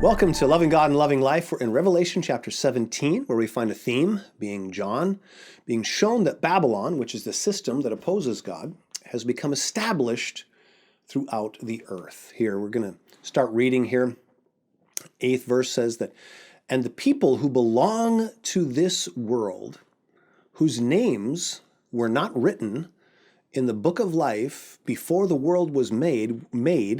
Welcome to Loving God and Loving Life. We're in Revelation chapter 17, where we find a theme, being John, being shown that Babylon, which is the system that opposes God, has become established throughout the earth. Here, we're going to start reading here. 8th verse says that, "And the people who belong to this world, whose names were not written in the book of life before the world was made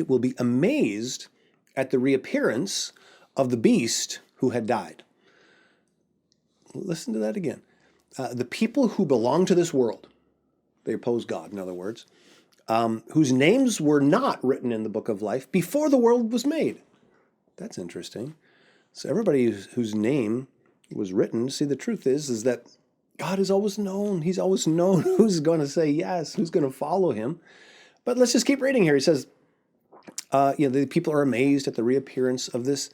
will be amazed at the reappearance of the beast who had died." Listen to that again. The people who belong to this world, they oppose God, in other words, whose names were not written in the book of life before the world was made. That's interesting. So everybody whose name was written, see, the truth is that God is always known. He's always known who's going to say yes, who's going to follow him. But let's just keep reading here. He says, the people are amazed at the reappearance of this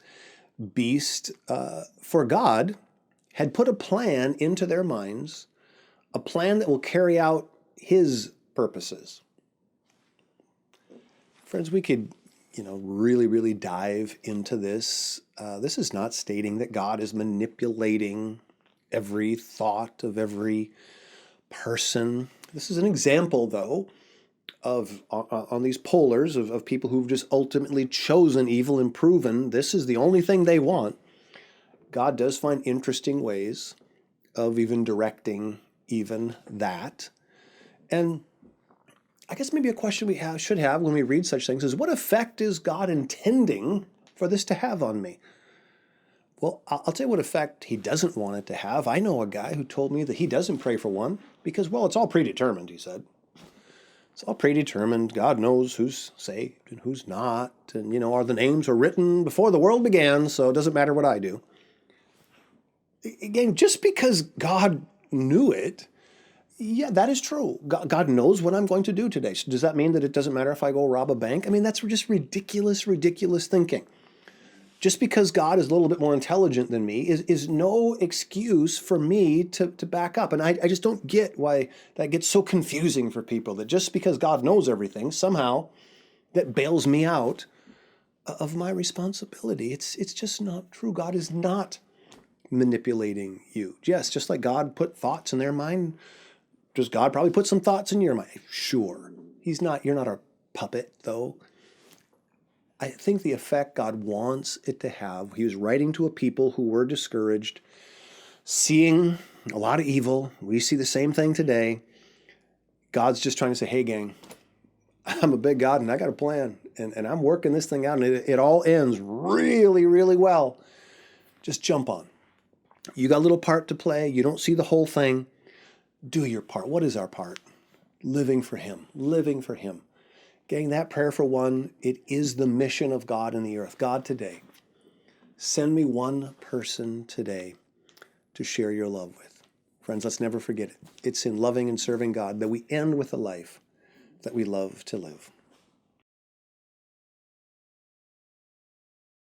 beast, for God had put a plan into their minds, a plan that will carry out his purposes. Friends, we could, really dive into this. This is not stating that God is manipulating every thought of every person. This is an example, though, of on these polars of people who've just ultimately chosen evil and proven this is the only thing they want. God does find interesting ways of even directing even that. And I guess maybe a question we should have when we read such things is, what effect is God intending for this to have on me? Well, I'll tell you what effect he doesn't want it to have. I know a guy who told me that he doesn't pray for one because, well, it's all predetermined, he said. It's all predetermined. God knows who's saved and who's not. And, the names were written before the world began, so it doesn't matter what I do. Again, just because God knew it, yeah, that is true. God knows what I'm going to do today. So does that mean that it doesn't matter if I go rob a bank? I mean, that's just ridiculous thinking. Just because God is a little bit more intelligent than me is no excuse for me to back up. And I just don't get why that gets so confusing for people, that just because God knows everything, somehow that bails me out of my responsibility. It's just not true. God is not manipulating you. Yes, just like God put thoughts in their mind, does God probably put some thoughts in your mind? Sure. You're not a puppet, though. I think the effect God wants it to have, he was writing to a people who were discouraged, seeing a lot of evil. We see the same thing today. God's just trying to say, hey, gang, I'm a big God and I got a plan. And I'm working this thing out, and it all ends really, really well. Just jump on. You got a little part to play. You don't see the whole thing. Do your part. What is our part? Living for him. Living for him. Gang, that prayer for one, it is the mission of God in the earth. God, today, send me one person today to share your love with. Friends, let's never forget it. It's in loving and serving God that we end with a life that we love to live.